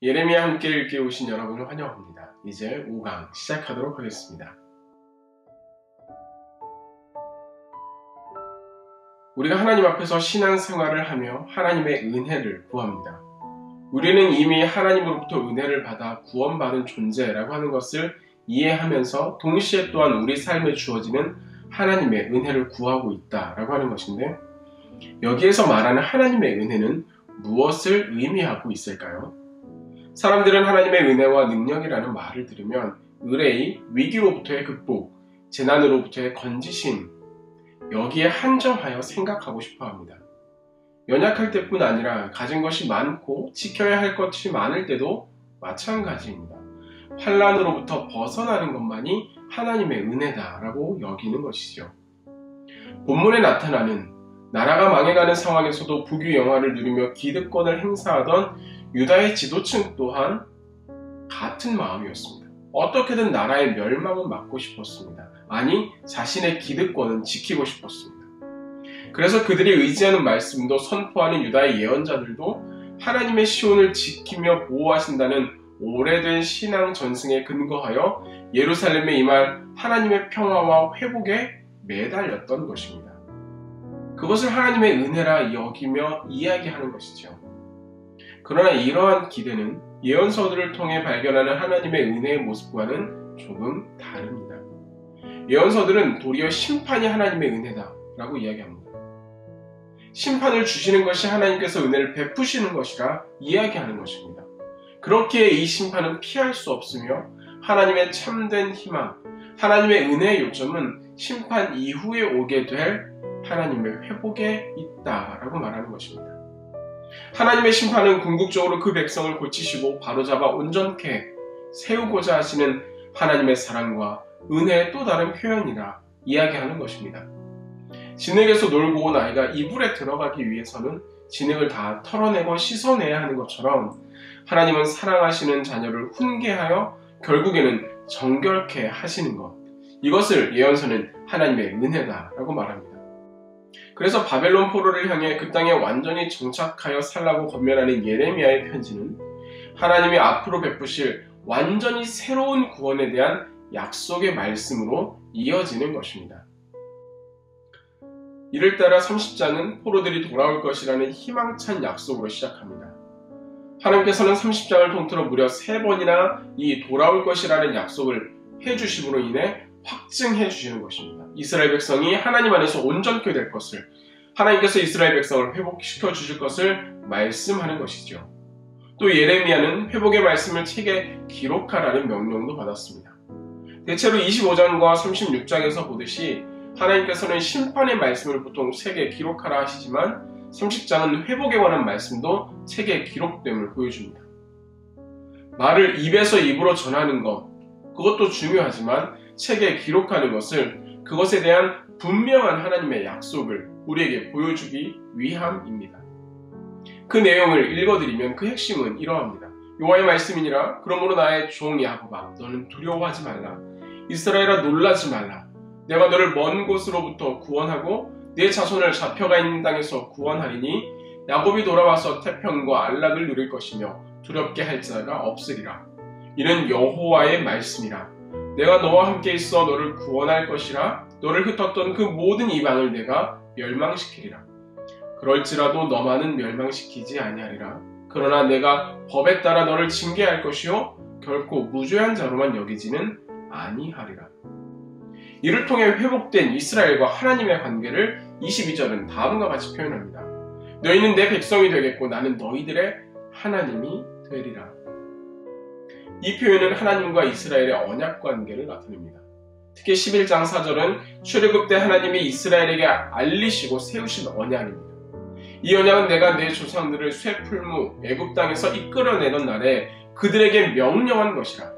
예레미야 함께 읽기에 오신 여러분을 환영합니다. 이제 5강 시작하도록 하겠습니다. 우리가 하나님 앞에서 신앙생활을 하며 하나님의 은혜를 구합니다. 우리는 이미 하나님으로부터 은혜를 받아 구원받은 존재라고 하는 것을 이해하면서 동시에 또한 우리 삶에 주어지는 하나님의 은혜를 구하고 있다라고 하는 것인데, 여기에서 말하는 하나님의 은혜는 무엇을 의미하고 있을까요? 사람들은 하나님의 은혜와 능력이라는 말을 들으면 의뢰의 위기로부터의 극복, 재난으로부터의 건지심, 여기에 한정하여 생각하고 싶어 합니다. 연약할 때뿐 아니라 가진 것이 많고 지켜야 할 것이 많을 때도 마찬가지입니다. 환난으로부터 벗어나는 것만이 하나님의 은혜다라고 여기는 것이죠. 본문에 나타나는 나라가 망해가는 상황에서도 부귀영화를 누리며 기득권을 행사하던 유다의 지도층 또한 같은 마음이었습니다. 어떻게든 나라의 멸망은 막고 싶었습니다. 아니, 자신의 기득권은 지키고 싶었습니다. 그래서 그들이 의지하는 말씀도 선포하는 유다의 예언자들도 하나님의 시온을 지키며 보호하신다는 오래된 신앙 전승에 근거하여 예루살렘에 임할 하나님의 평화와 회복에 매달렸던 것입니다. 그것을 하나님의 은혜라 여기며 이야기하는 것이죠. 그러나 이러한 기대는 예언서들을 통해 발견하는 하나님의 은혜의 모습과는 조금 다릅니다. 예언서들은 도리어 심판이 하나님의 은혜다라고 이야기합니다. 심판을 주시는 것이 하나님께서 은혜를 베푸시는 것이라 이야기하는 것입니다. 그렇기에 이 심판은 피할 수 없으며 하나님의 참된 희망, 하나님의 은혜의 요점은 심판 이후에 오게 될 하나님의 회복에 있다라고 말하는 것입니다. 하나님의 심판은 궁극적으로 그 백성을 고치시고 바로잡아 온전케 세우고자 하시는 하나님의 사랑과 은혜의 또 다른 표현이라 이야기하는 것입니다. 진흙에서 놀고 온 아이가 이불에 들어가기 위해서는 진흙을 다 털어내고 씻어내야 하는 것처럼 하나님은 사랑하시는 자녀를 훈계하여 결국에는 정결케 하시는 것, 이것을 예언서는 하나님의 은혜다라고 말합니다. 그래서 바벨론 포로를 향해 그 땅에 완전히 정착하여 살라고 권면하는 예레미야의 편지는 하나님이 앞으로 베푸실 완전히 새로운 구원에 대한 약속의 말씀으로 이어지는 것입니다. 이를 따라 30장은 포로들이 돌아올 것이라는 희망찬 약속으로 시작합니다. 하나님께서는 30장을 통틀어 무려 3번이나 이 돌아올 것이라는 약속을 해주심으로 인해 확증해 주시는 것입니다. 이스라엘 백성이 하나님 안에서 온전케 될 것을, 하나님께서 이스라엘 백성을 회복시켜 주실 것을 말씀하는 것이죠. 또 예레미야는 회복의 말씀을 책에 기록하라는 명령도 받았습니다. 대체로 25장과 36장에서 보듯이 하나님께서는 심판의 말씀을 보통 책에 기록하라 하시지만 30장은 회복에 관한 말씀도 책에 기록됨을 보여줍니다. 말을 입에서 입으로 전하는 것, 그것도 중요하지만 책에 기록하는 것을, 그것에 대한 분명한 하나님의 약속을 우리에게 보여주기 위함입니다. 그 내용을 읽어드리면 그 핵심은 이러합니다. 여호와의 말씀이니라. 그러므로 나의 종 야곱아, 너는 두려워하지 말라. 이스라엘아, 놀라지 말라. 내가 너를 먼 곳으로부터 구원하고 네 자손을 잡혀가 있는 땅에서 구원하리니 야곱이 돌아와서 태평과 안락을 누릴 것이며 두렵게 할 자가 없으리라. 이는 여호와의 말씀이라. 내가 너와 함께 있어 너를 구원할 것이라. 너를 흩었던 그 모든 이방을 내가 멸망시키리라. 그럴지라도 너만은 멸망시키지 아니하리라. 그러나 내가 법에 따라 너를 징계할 것이요 결코 무죄한 자로만 여기지는 아니하리라. 이를 통해 회복된 이스라엘과 하나님의 관계를 22절은 다음과 같이 표현합니다. 너희는 내 백성이 되겠고 나는 너희들의 하나님이 되리라. 이 표현은 하나님과 이스라엘의 언약 관계를 나타냅니다. 특히 11장 4절은 출애굽 때 하나님이 이스라엘에게 알리시고 세우신 언약입니다. 이 언약은 내가 내 조상들을 쇠풀무 애굽 땅에서 이끌어내던 날에 그들에게 명령한 것이라.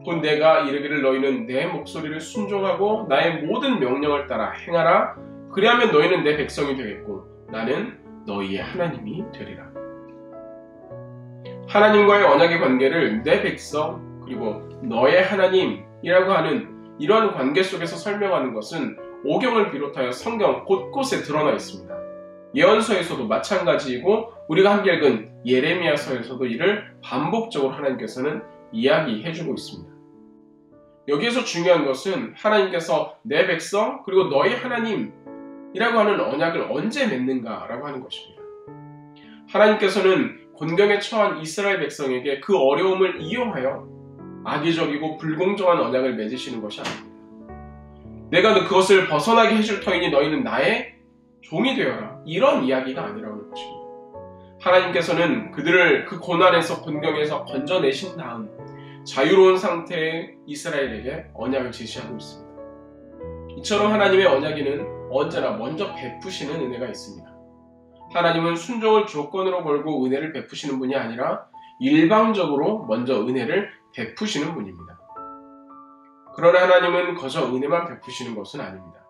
곧 내가 이르기를 너희는 내 목소리를 순종하고 나의 모든 명령을 따라 행하라. 그리하면 너희는 내 백성이 되겠고 나는 너희의 하나님이 되리라. 하나님과의 언약의 관계를 내 백성 그리고 너의 하나님이라고 하는 이러한 관계 속에서 설명하는 것은 오경을 비롯하여 성경 곳곳에 드러나 있습니다. 예언서에서도 마찬가지이고 우리가 함께 읽은 예레미야서에서도 이를 반복적으로 하나님께서는 이야기해주고 있습니다. 여기에서 중요한 것은 하나님께서 내 백성 그리고 너희 하나님이라고 하는 언약을 언제 맺는가라고 하는 것입니다. 하나님께서는 곤경에 처한 이스라엘 백성에게 그 어려움을 이용하여 악의적이고 불공정한 언약을 맺으시는 것이 아닙니다. 내가 그것을 벗어나게 해줄 터이니 너희는 나의 종이 되어라, 이런 이야기가 아니라고 하는 것입니다. 하나님께서는 그들을 그 고난에서 곤경에서 건져내신 다음 자유로운 상태의 이스라엘에게 언약을 제시하고 있습니다. 이처럼 하나님의 언약에는 언제나 먼저 베푸시는 은혜가 있습니다. 하나님은 순종을 조건으로 걸고 은혜를 베푸시는 분이 아니라 일방적으로 먼저 은혜를 베푸시는 분입니다. 그러나 하나님은 거저 은혜만 베푸시는 것은 아닙니다.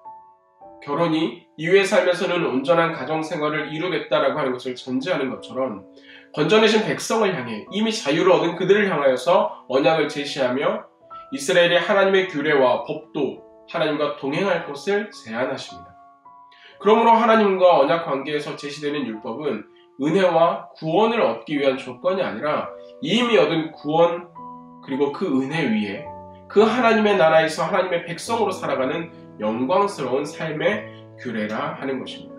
결혼이 이후의 삶에서는 온전한 가정생활을 이루겠다라고 하는 것을 전제하는 것처럼 건져내신 백성을 향해 이미 자유를 얻은 그들을 향하여서 언약을 제시하며 이스라엘의 하나님의 규례와 법도 하나님과 동행할 것을 제안하십니다. 그러므로 하나님과 언약 관계에서 제시되는 율법은 은혜와 구원을 얻기 위한 조건이 아니라 이미 얻은 구원 그리고 그 은혜 위에 그 하나님의 나라에서 하나님의 백성으로 살아가는 영광스러운 삶의 규례라 하는 것입니다.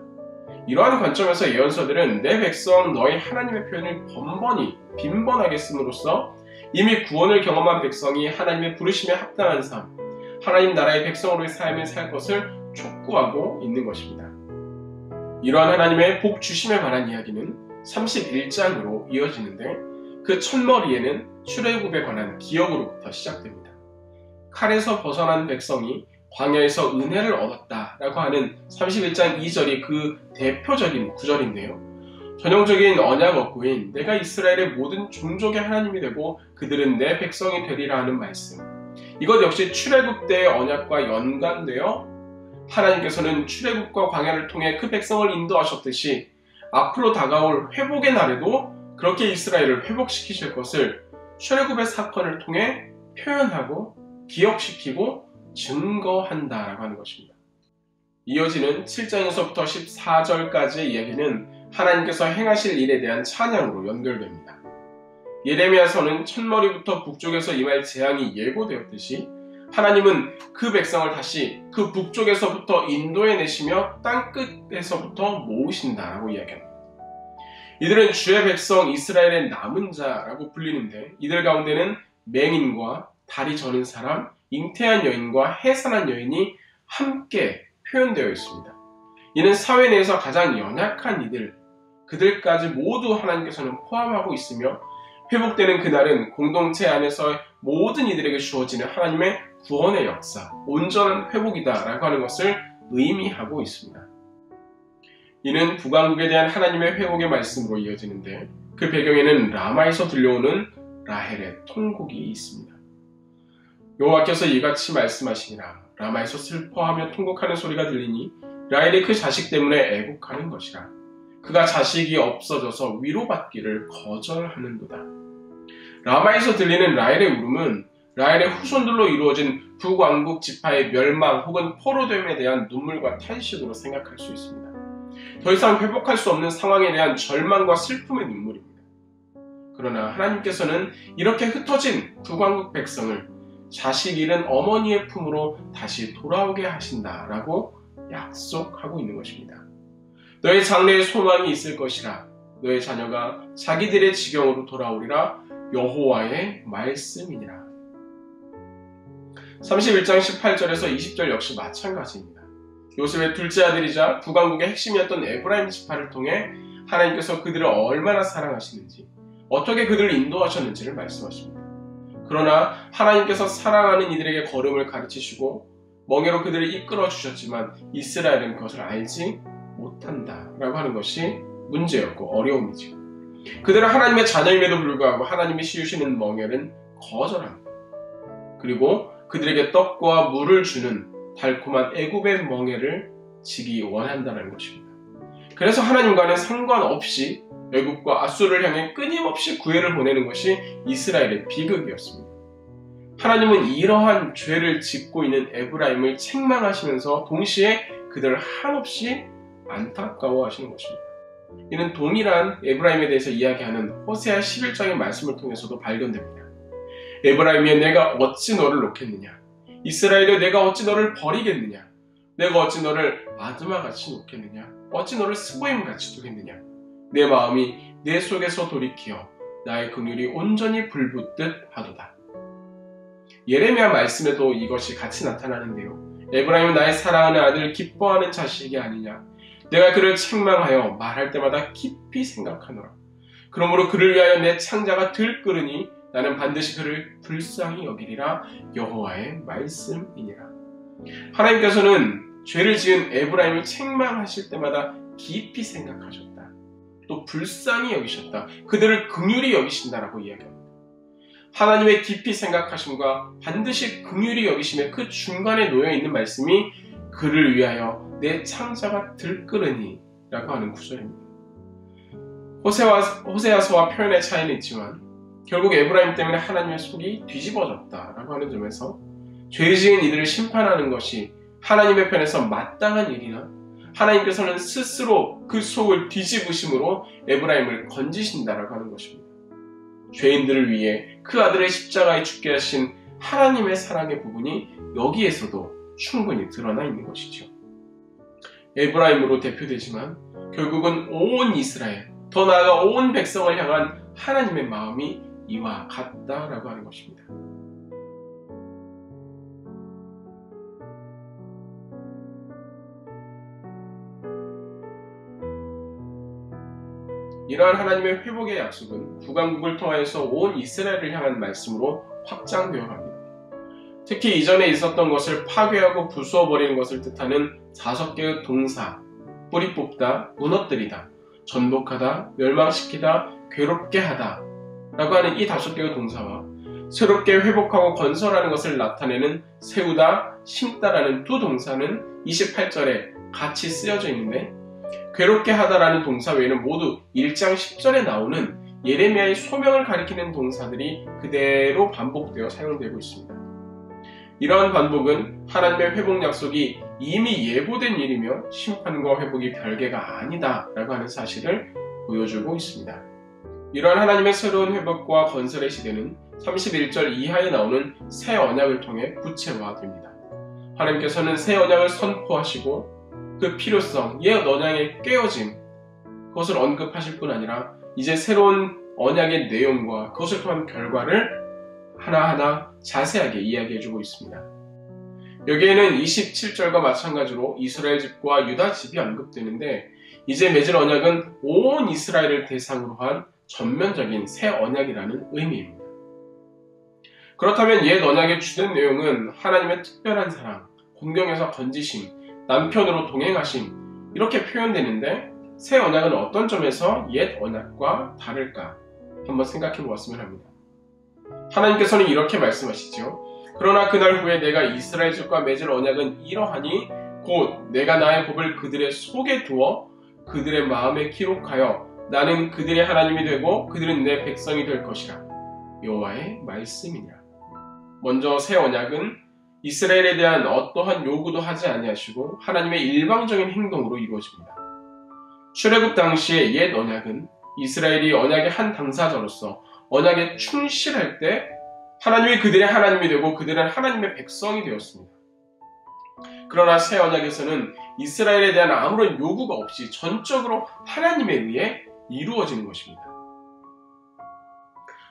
이러한 관점에서 예언서들은 내 백성 너희 하나님의 표현을 번번이 빈번하게 씀으로써 이미 구원을 경험한 백성이 하나님의 부르심에 합당한 삶, 하나님 나라의 백성으로의 삶을 살 것을 촉구하고 있는 것입니다. 이러한 하나님의 복 주심에 관한 이야기는 31장으로 이어지는데 그 첫머리에는 출애굽에 관한 기억으로부터 시작됩니다. 칼에서 벗어난 백성이 광야에서 은혜를 얻었다라고 하는 31장 2절이 그 대표적인 구절인데요. 전형적인 언약 언구인 내가 이스라엘의 모든 종족의 하나님이 되고 그들은 내 백성이 되리라 하는 말씀. 이것 역시 출애굽 때의 언약과 연관되어 하나님께서는 출애굽과 광야를 통해 그 백성을 인도하셨듯이 앞으로 다가올 회복의 날에도 그렇게 이스라엘을 회복시키실 것을 출애굽의 사건을 통해 표현하고 기억시키고 증거한다라고 하는 것입니다. 이어지는 7장에서부터 14절까지의 이야기는 하나님께서 행하실 일에 대한 찬양으로 연결됩니다. 예레미야서는 첫머리부터 북쪽에서 임할 재앙이 예고되었듯이 하나님은 그 백성을 다시 그 북쪽에서부터 인도해내시며 땅끝에서부터 모으신다라고 이야기합니다. 이들은 주의 백성 이스라엘의 남은 자라고 불리는데 이들 가운데는 맹인과 다리 저는 사람, 잉태한 여인과 해산한 여인이 함께 표현되어 있습니다. 이는 사회 내에서 가장 연약한 이들, 그들까지 모두 하나님께서는 포함하고 있으며 회복되는 그날은 공동체 안에서 모든 이들에게 주어지는 하나님의 구원의 역사, 온전한 회복이다라고 하는 것을 의미하고 있습니다. 이는 북왕국에 대한 하나님의 회복의 말씀으로 이어지는데 그 배경에는 라마에서 들려오는 라헬의 통곡이 있습니다. 여호와께서 이같이 말씀하시니라. 라마에서 슬퍼하며 통곡하는 소리가 들리니 라헬이 그 자식 때문에 애곡하는 것이라. 그가 자식이 없어져서 위로받기를 거절하는도다. 라마에서 들리는 라헬의 울음은 라헬의 후손들로 이루어진 북왕국 지파의 멸망 혹은 포로됨에 대한 눈물과 탄식으로 생각할 수 있습니다. 더 이상 회복할 수 없는 상황에 대한 절망과 슬픔의 눈물입니다. 그러나 하나님께서는 이렇게 흩어진 북왕국 백성을 자식 잃은 어머니의 품으로 다시 돌아오게 하신다라고 약속하고 있는 것입니다. 너의 장래에 소망이 있을 것이라. 너의 자녀가 자기들의 지경으로 돌아오리라. 여호와의 말씀이니라. 31장 18절에서 20절 역시 마찬가지입니다. 요셉의 둘째 아들이자 북왕국의 핵심이었던 에브라임 지파를 통해 하나님께서 그들을 얼마나 사랑하시는지, 어떻게 그들을 인도하셨는지를 말씀하십니다. 그러나 하나님께서 사랑하는 이들에게 걸음을 가르치시고 멍에로 그들을 이끌어 주셨지만 이스라엘은 그것을 알지 못한다라고 하는 것이 문제였고 어려움이죠. 그들은 하나님의 자녀임에도 불구하고 하나님이 씌우시는 멍에는 거절합니다. 그리고 그들에게 떡과 물을 주는 달콤한 애굽의 멍에를 지기 원한다는 것입니다. 그래서 하나님과는 상관없이 애굽과 앗수르를 향해 끊임없이 구애를 보내는 것이 이스라엘의 비극이었습니다. 하나님은 이러한 죄를 짓고 있는 에브라임을 책망하시면서 동시에 그들을 한없이 안타까워하시는 것입니다. 이는 동일한 에브라임에 대해서 이야기하는 호세아 11장의 말씀을 통해서도 발견됩니다. 에브라임이여 내가 어찌 너를 놓겠느냐? 이스라엘이여 내가 어찌 너를 버리겠느냐? 내가 어찌 너를 아드마같이 놓겠느냐? 어찌 너를 스보임같이 두겠느냐? 내 마음이 내 속에서 돌이키어 나의 긍휼이 온전히 불붙듯 하도다. 예레미야 말씀에도 이것이 같이 나타나는데요. 에브라임은 나의 사랑하는 아들 기뻐하는 자식이 아니냐? 내가 그를 책망하여 말할 때마다 깊이 생각하노라. 그러므로 그를 위하여 내 창자가 들끓으니 나는 반드시 그를 불쌍히 여기리라. 여호와의 말씀이니라. 하나님께서는 죄를 지은 에브라임을 책망하실 때마다 깊이 생각하셨다. 또 불쌍히 여기셨다. 그들을 긍휼히 여기신다라고 이야기합니다. 하나님의 깊이 생각하심과 반드시 긍휼히 여기심의 그 중간에 놓여있는 말씀이 그를 위하여 내 창자가 들끓으니 라고 하는 구절입니다. 호세아서와 표현의 차이는 있지만 결국 에브라임 때문에 하나님의 속이 뒤집어졌다라고 하는 점에서 죄 지은 이들을 심판하는 것이 하나님의 편에서 마땅한 일이나 하나님께서는 스스로 그 속을 뒤집으심으로 에브라임을 건지신다라고 하는 것입니다. 죄인들을 위해 그 아들의 십자가에 죽게 하신 하나님의 사랑의 부분이 여기에서도 충분히 드러나 있는 것이죠. 에브라임으로 대표되지만 결국은 온 이스라엘, 더 나아가 온 백성을 향한 하나님의 마음이 이와 같다라고 하는 것입니다. 이러한 하나님의 회복의 약속은 국왕국을 통하여서 온 이스라엘을 향한 말씀으로 확장되어 갑니다. 특히 이전에 있었던 것을 파괴하고 부수어버리는 것을 뜻하는 5개의 동사, 뿌리 뽑다, 무너뜨리다, 전복하다, 멸망시키다, 괴롭게 하다 라고 하는 이 5개의 동사와 새롭게 회복하고 건설하는 것을 나타내는 세우다, 심다라는 두 동사는 28절에 같이 쓰여져 있는데 괴롭게 하다라는 동사 외에는 모두 1장 10절에 나오는 예레미야의 소명을 가리키는 동사들이 그대로 반복되어 사용되고 있습니다. 이러한 반복은 하나님의 회복 약속이 이미 예고된 일이며 심판과 회복이 별개가 아니다 라고 하는 사실을 보여주고 있습니다. 이러한 하나님의 새로운 회복과 건설의 시대는 31절 이하에 나오는 새 언약을 통해 구체화됩니다. 하나님께서는 새 언약을 선포하시고 그 필요성, 옛 언약의 깨어짐, 그것을 언급하실 뿐 아니라 이제 새로운 언약의 내용과 그것을 통한 결과를 하나하나 자세하게 이야기해주고 있습니다. 여기에는 27절과 마찬가지로 이스라엘 집과 유다 집이 언급되는데 이제 맺을 언약은 온 이스라엘을 대상으로 한 전면적인 새 언약이라는 의미입니다. 그렇다면 옛 언약의 주된 내용은 하나님의 특별한 사랑, 공경에서 건지심, 남편으로 동행하심 이렇게 표현되는데 새 언약은 어떤 점에서 옛 언약과 다를까 한번 생각해 보았으면 합니다. 하나님께서는 이렇게 말씀하시죠. 그러나 그날 후에 내가 이스라엘 집과 맺을 언약은 이러하니 곧 내가 나의 법을 그들의 속에 두어 그들의 마음에 기록하여 나는 그들의 하나님이 되고 그들은 내 백성이 될 것이라. 여호와의 말씀이니라. 먼저 새 언약은 이스라엘에 대한 어떠한 요구도 하지 아니하시고 하나님의 일방적인 행동으로 이루어집니다. 출애굽 당시의 옛 언약은 이스라엘이 언약의 한 당사자로서 언약에 충실할 때 하나님이 그들의 하나님이 되고 그들은 하나님의 백성이 되었습니다. 그러나 새 언약에서는 이스라엘에 대한 아무런 요구가 없이 전적으로 하나님에 의해 이루어지는 것입니다.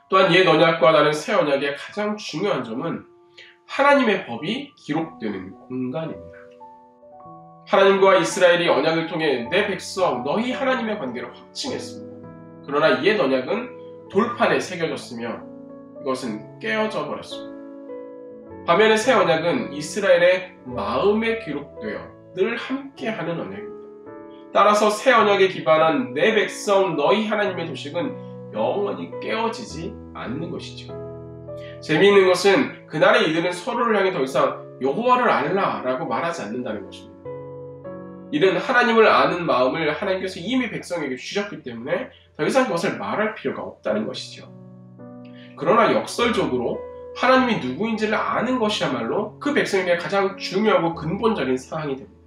또한 옛 언약과 다른 새 언약의 가장 중요한 점은 하나님의 법이 기록되는 공간입니다. 하나님과 이스라엘이 언약을 통해 내 백성 너희 하나님의 관계를 확증했습니다. 그러나 옛 언약은 돌판에 새겨졌으며 이것은 깨어져 버렸습니다. 반면에 새 언약은 이스라엘의 마음에 기록되어 늘 함께하는 언약입니다. 따라서 새 언약에 기반한 내 백성 너희 하나님의 도식은 영원히 깨어지지 않는 것이죠. 재미있는 것은 그날의 이들은 서로를 향해 더 이상 여호와를 알라라고 말하지 않는다는 것입니다. 이는 하나님을 아는 마음을 하나님께서 이미 백성에게 주셨기 때문에 더 이상 그것을 말할 필요가 없다는 것이죠. 그러나 역설적으로 하나님이 누구인지를 아는 것이야말로 그 백성에게 가장 중요하고 근본적인 사항이 됩니다.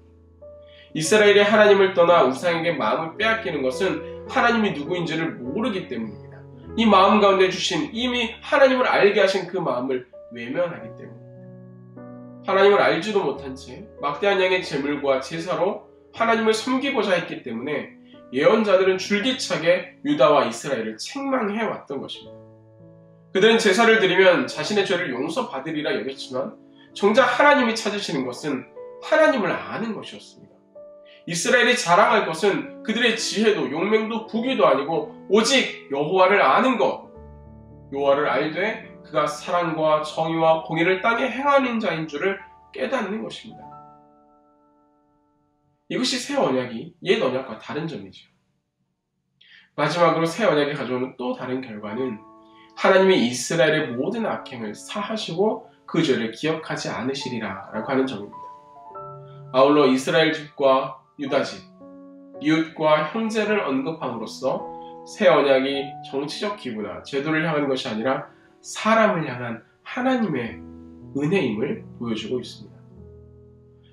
이스라엘이 하나님을 떠나 우상에게 마음을 빼앗기는 것은 하나님이 누구인지를 모르기 때문입니다. 이 마음 가운데 주신 이미 하나님을 알게 하신 그 마음을 외면하기 때문입니다. 하나님을 알지도 못한 채 막대한 양의 제물과 제사로 하나님을 섬기고자 했기 때문에 예언자들은 줄기차게 유다와 이스라엘을 책망해왔던 것입니다. 그들은 제사를 드리면 자신의 죄를 용서받으리라 여겼지만 정작 하나님이 찾으시는 것은 하나님을 아는 것이었습니다. 이스라엘이 자랑할 것은 그들의 지혜도 용맹도 부귀도 아니고 오직 여호와를 아는 것. 여호와를 알되 그가 사랑과 정의와 공의를 땅에 행하는 자인 줄을 깨닫는 것입니다. 이것이 새 언약이 옛 언약과 다른 점이죠. 마지막으로 새 언약이 가져오는 또 다른 결과는 하나님이 이스라엘의 모든 악행을 사하시고 그 죄를 기억하지 않으시리라 라고 하는 점입니다. 아울러 이스라엘 집과 유다 집, 이웃과 형제를 언급함으로써 새 언약이 정치적 기구나 제도를 향하는 것이 아니라 사람을 향한 하나님의 은혜임을 보여주고 있습니다.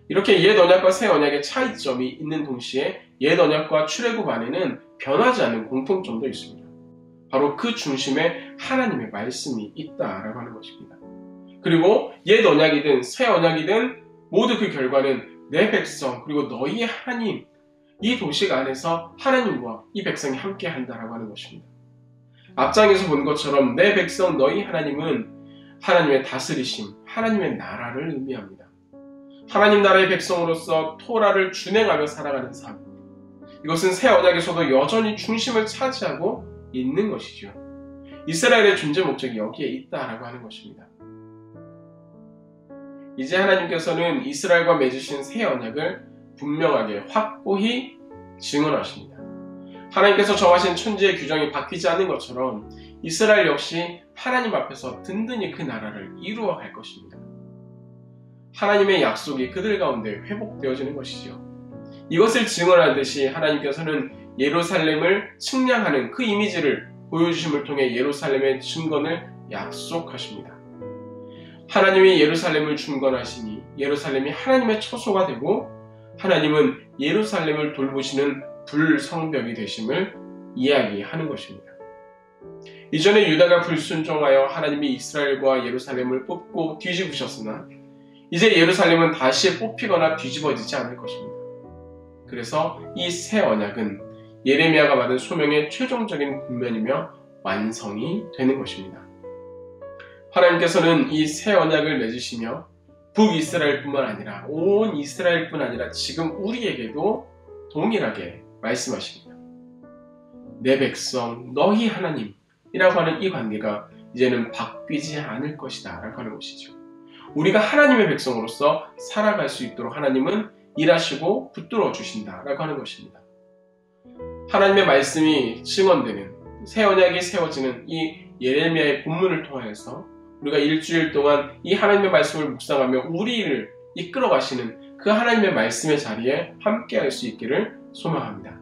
이렇게 옛 언약과 새 언약의 차이점이 있는 동시에 옛 언약과 출애굽 안에는 변하지 않는 공통점도 있습니다. 바로 그 중심에 하나님의 말씀이 있다라고 하는 것입니다. 그리고 옛 언약이든 새 언약이든 모두 그 결과는 내 백성 그리고 너희의 하나님, 이 도식 안에서 하나님과 이 백성이 함께 한다라고 하는 것입니다. 앞장에서 본 것처럼 내 백성 너희 하나님은 하나님의 다스리심, 하나님의 나라를 의미합니다. 하나님 나라의 백성으로서 토라를 준행하며 살아가는 삶, 이것은 새 언약에서도 여전히 중심을 차지하고 있는 것이죠. 이스라엘의 존재 목적이 여기에 있다라고 하는 것입니다. 이제 하나님께서는 이스라엘과 맺으신 새 언약을 분명하게 확고히 증언하십니다. 하나님께서 정하신 천지의 규정이 바뀌지 않는 것처럼 이스라엘 역시 하나님 앞에서 든든히 그 나라를 이루어 갈 것입니다. 하나님의 약속이 그들 가운데 회복되어지는 것이죠. 이것을 증언하듯이 하나님께서는 예루살렘을 측량하는 그 이미지를 보여주심을 통해 예루살렘의 중건을 약속하십니다. 하나님이 예루살렘을 중건하시니 예루살렘이 하나님의 처소가 되고 하나님은 예루살렘을 돌보시는 불성벽이 되심을 이야기하는 것입니다. 이전에 유다가 불순종하여 하나님이 이스라엘과 예루살렘을 뽑고 뒤집으셨으나 이제 예루살렘은 다시 뽑히거나 뒤집어지지 않을 것입니다. 그래서 이 새 언약은 예레미야가 받은 소명의 최종적인 국면이며 완성이 되는 것입니다. 하나님께서는 이 새 언약을 맺으시며 북이스라엘뿐만 아니라 온 이스라엘뿐 아니라 지금 우리에게도 동일하게 말씀하십니다. 내 백성 너희 하나님이라고 하는 이 관계가 이제는 바뀌지 않을 것이다 라고 하는 것이죠. 우리가 하나님의 백성으로서 살아갈 수 있도록 하나님은 일하시고 붙들어 주신다 라고 하는 것입니다. 하나님의 말씀이 증언되는 새 언약이 세워지는 이 예레미야의 본문을 통해서 우리가 일주일 동안 이 하나님의 말씀을 묵상하며 우리를 이끌어 가시는 그 하나님의 말씀의 자리에 함께 할 수 있기를 소망합니다.